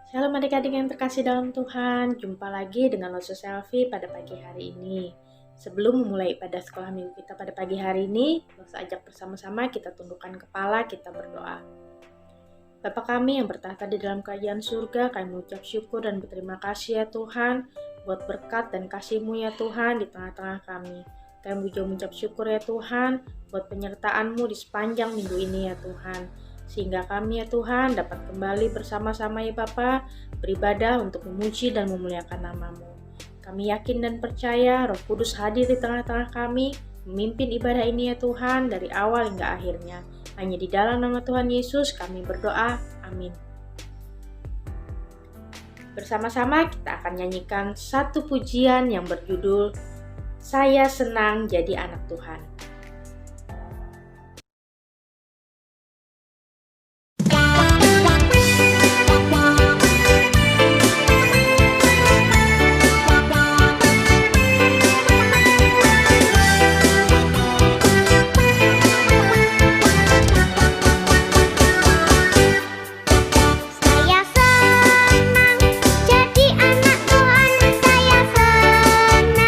Shalom adik-adik yang terkasih dalam Tuhan, jumpa lagi dengan Losu Selfie pada pagi hari ini. Sebelum memulai ibadah sekolah minggu kita pada pagi hari ini, Losu ajak bersama-sama kita tundukkan kepala, kita berdoa. Bapa kami yang bertahta di dalam kerajaan surga, kami mengucap syukur dan berterima kasih ya Tuhan, buat berkat dan kasih-Mu ya Tuhan di tengah-tengah kami. Kami juga mengucap syukur ya Tuhan, buat penyertaan-Mu di sepanjang minggu ini ya Tuhan. Sehingga kami ya Tuhan dapat kembali bersama-sama ya Bapa, beribadah untuk memuji dan memuliakan nama-Mu. Kami yakin dan percaya Roh Kudus hadir di tengah-tengah kami, memimpin ibadah ini ya Tuhan dari awal hingga akhirnya. Hanya di dalam nama Tuhan Yesus kami berdoa, amin. Bersama-sama kita akan nyanyikan satu pujian yang berjudul Saya Senang Jadi Anak Tuhan. Saya senang jadi anak Tuhan, saya senang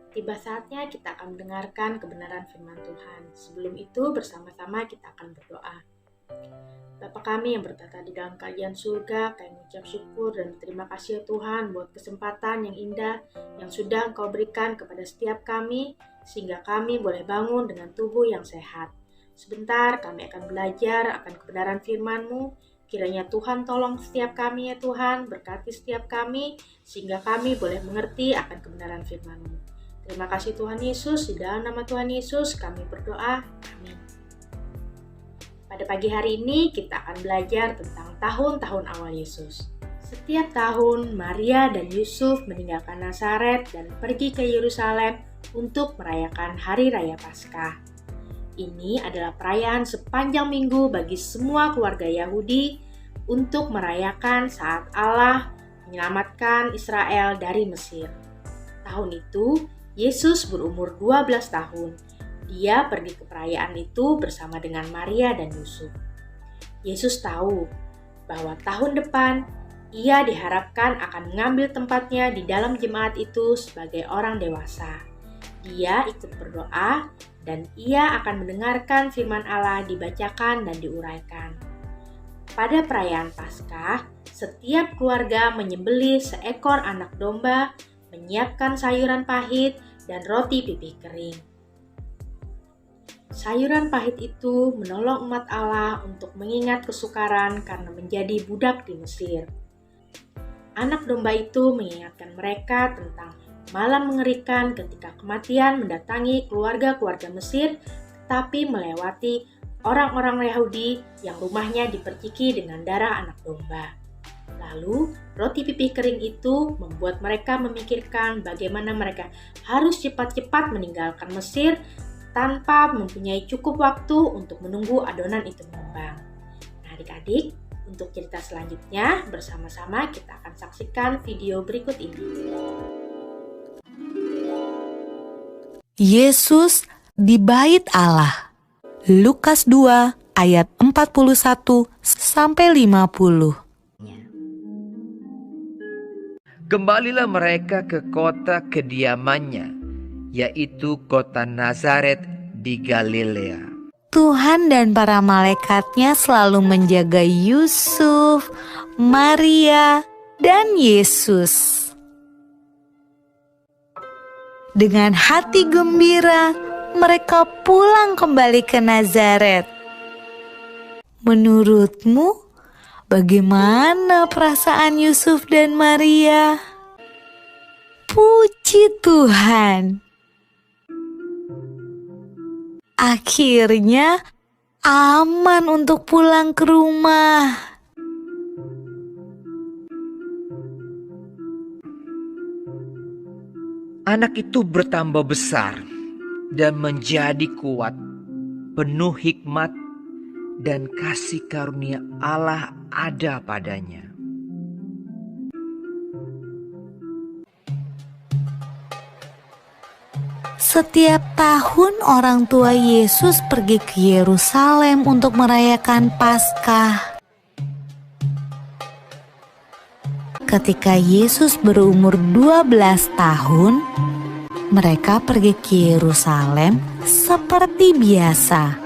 Tiba saatnya kita akan mendengarkan kebenaran firman Tuhan. Sebelum itu bersama-sama kita akan berdoa. Bapa kami yang bertata di dalam kerajaan surga, kami mengucap syukur dan berterima kasih ya Tuhan buat kesempatan yang indah yang sudah Engkau berikan kepada setiap kami, sehingga kami boleh bangun dengan tubuh yang sehat. Sebentar kami akan belajar akan kebenaran firman-Mu. Kiranya Tuhan tolong setiap kami ya Tuhan, berkati setiap kami, sehingga kami boleh mengerti akan kebenaran firman-Mu. Terima kasih Tuhan Yesus, di dalam nama Tuhan Yesus kami berdoa, amin. Pada pagi hari ini kita akan belajar tentang tahun-tahun awal Yesus. Setiap tahun Maria dan Yusuf meninggalkan Nazaret dan pergi ke Yerusalem untuk merayakan Hari Raya Paskah. Ini adalah perayaan sepanjang minggu bagi semua keluarga Yahudi untuk merayakan saat Allah menyelamatkan Israel dari Mesir. Tahun itu, Yesus berumur 12 tahun. Dia pergi ke perayaan itu bersama dengan Maria dan Yusuf. Yesus tahu bahwa tahun depan ia diharapkan akan mengambil tempatnya di dalam jemaat itu sebagai orang dewasa. Dia ikut berdoa dan ia akan mendengarkan firman Allah dibacakan dan diuraikan. Pada perayaan Paskah, setiap keluarga menyembelih seekor anak domba, menyiapkan sayuran pahit dan roti pipih kering. Sayuran pahit itu menolong umat Allah untuk mengingat kesukaran karena menjadi budak di Mesir. Anak domba itu mengingatkan mereka tentang malam mengerikan ketika kematian mendatangi keluarga-keluarga Mesir, tetapi melewati orang-orang Yahudi yang rumahnya diperciki dengan darah anak domba. Lalu, roti pipih kering itu membuat mereka memikirkan bagaimana mereka harus cepat-cepat meninggalkan Mesir tanpa mempunyai cukup waktu untuk menunggu adonan itu mengembang. Nah adik-adik, untuk cerita selanjutnya bersama-sama kita akan saksikan video berikut ini. Yesus di Bait Allah. Lukas 2 ayat 41 sampai 50. Kembalilah mereka ke kota kediamannya, yaitu kota Nazaret di Galilea. Tuhan dan para malaikatnya selalu menjaga Yusuf, Maria, dan Yesus. Dengan hati gembira, mereka pulang kembali ke Nazaret. Menurutmu, bagaimana perasaan Yusuf dan Maria? Puji Tuhan! Akhirnya aman untuk pulang ke rumah. Anak itu bertambah besar dan menjadi kuat, penuh hikmat dan kasih karunia Allah ada padanya. Setiap tahun orang tua Yesus pergi ke Yerusalem untuk merayakan Paskah. Ketika Yesus berumur 12 tahun, mereka pergi ke Yerusalem seperti biasa.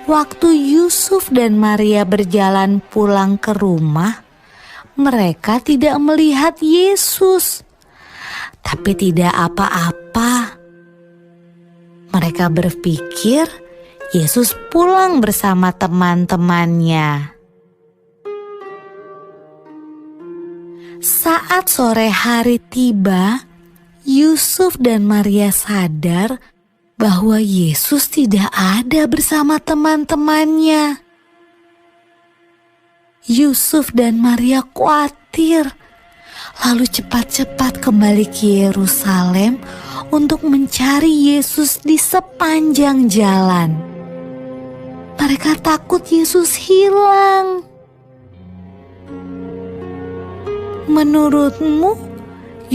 Waktu Yusuf dan Maria berjalan pulang ke rumah, mereka tidak melihat Yesus. Tapi tidak apa-apa. Mereka berpikir Yesus pulang bersama teman-temannya. Saat sore hari tiba, Yusuf dan Maria sadar bahwa Yesus tidak ada bersama teman-temannya. Yusuf dan Maria khawatir, lalu cepat-cepat kembali ke Yerusalem untuk mencari Yesus di sepanjang jalan. Mereka takut Yesus hilang. Menurutmu,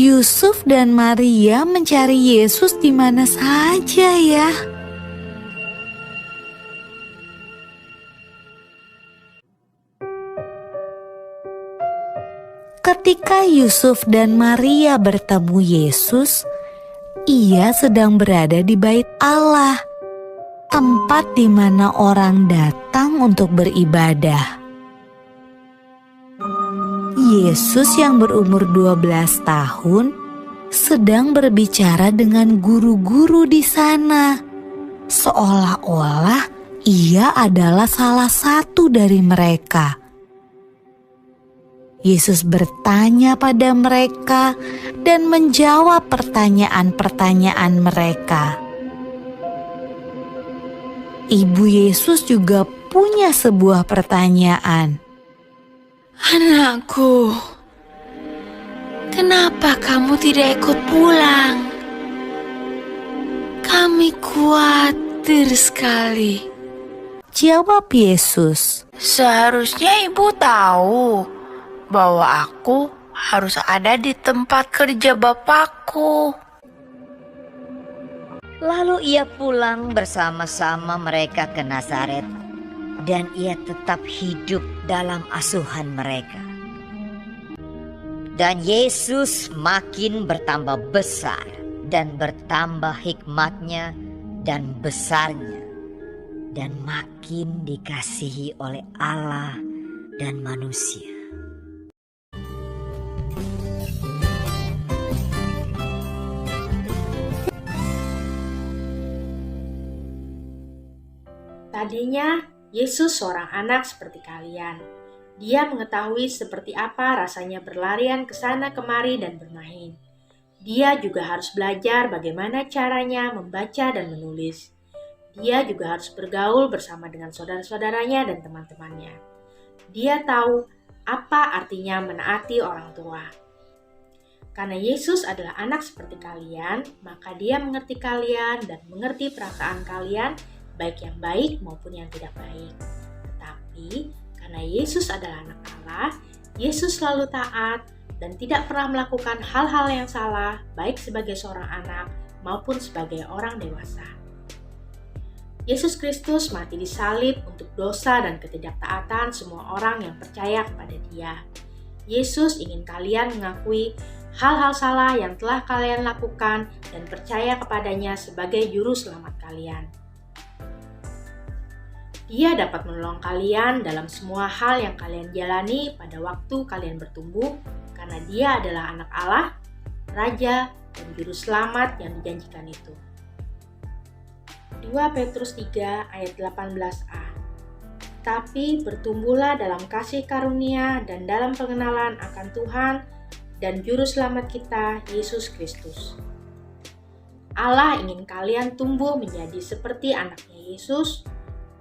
Yusuf dan Maria mencari Yesus di mana saja ya? Ketika Yusuf dan Maria bertemu Yesus, ia sedang berada di Bait Allah, tempat di mana orang datang untuk beribadah. Yesus yang berumur 12 tahun sedang berbicara dengan guru-guru di sana, seolah-olah ia adalah salah satu dari mereka. Yesus bertanya pada mereka dan menjawab pertanyaan-pertanyaan mereka. Ibu Yesus juga punya sebuah pertanyaan. Anakku, kenapa kamu tidak ikut pulang? Kami khawatir sekali. Jawab Yesus. Seharusnya ibu tahu bahwa aku harus ada di tempat kerja Bapakku. Lalu ia pulang bersama-sama mereka ke Nazaret, dan ia tetap hidup dalam asuhan mereka. Dan Yesus makin bertambah besar dan bertambah hikmatnya dan besarnya, dan makin dikasihi oleh Allah dan manusia. Tadinya, Yesus seorang anak seperti kalian. Dia mengetahui seperti apa rasanya berlarian ke sana kemari dan bermain. Dia juga harus belajar bagaimana caranya membaca dan menulis. Dia juga harus bergaul bersama dengan saudara-saudaranya dan teman-temannya. Dia tahu apa artinya menaati orang tua. Karena Yesus adalah anak seperti kalian, maka dia mengerti kalian dan mengerti perasaan kalian, baik yang baik maupun yang tidak baik. Tetapi karena Yesus adalah anak Allah, Yesus selalu taat dan tidak pernah melakukan hal-hal yang salah, baik sebagai seorang anak maupun sebagai orang dewasa. Yesus Kristus mati di salib untuk dosa dan ketidaktaatan semua orang yang percaya kepada Dia. Yesus ingin kalian mengakui hal-hal salah yang telah kalian lakukan dan percaya kepadanya sebagai juru selamat kalian. Dia dapat menolong kalian dalam semua hal yang kalian jalani pada waktu kalian bertumbuh, karena Dia adalah anak Allah, Raja, dan Juru Selamat yang dijanjikan itu. 2 Petrus 3 ayat 18a. Tapi bertumbuhlah dalam kasih karunia dan dalam pengenalan akan Tuhan dan Juru Selamat kita, Yesus Kristus. Allah ingin kalian tumbuh menjadi seperti anaknya Yesus.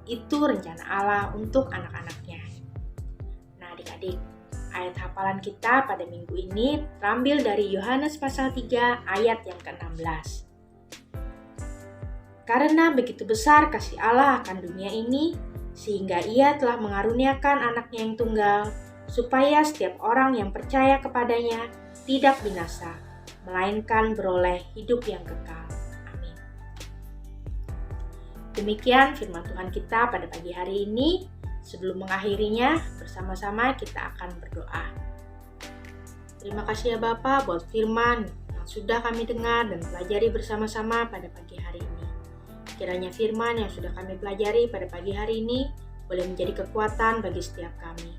Itu rencana Allah untuk anak-anaknya. Nah adik-adik, ayat hafalan kita pada minggu ini terambil dari Yohanes pasal 3 ayat yang ke-16. Karena begitu besar kasih Allah akan dunia ini, sehingga Ia telah mengaruniakan anaknya yang tunggal, supaya setiap orang yang percaya kepadanya tidak binasa, melainkan beroleh hidup yang kekal. Demikian firman Tuhan kita pada pagi hari ini. Sebelum mengakhirinya, bersama-sama kita akan berdoa. Terima kasih ya Bapa buat firman yang sudah kami dengar dan pelajari bersama-sama pada pagi hari ini. Kiranya firman yang sudah kami pelajari pada pagi hari ini boleh menjadi kekuatan bagi setiap kami.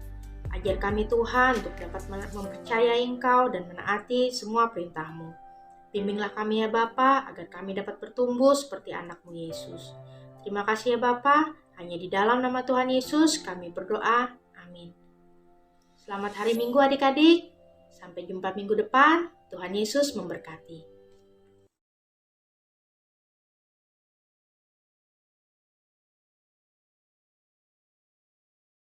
Ajar kami Tuhan untuk dapat mempercayai Engkau dan menaati semua perintah-Mu. Bimbinglah kami ya Bapa agar kami dapat bertumbuh seperti anak-Mu Yesus. Terima kasih ya Bapa, hanya di dalam nama Tuhan Yesus kami berdoa, amin. Selamat hari Minggu adik-adik, sampai jumpa minggu depan, Tuhan Yesus memberkati.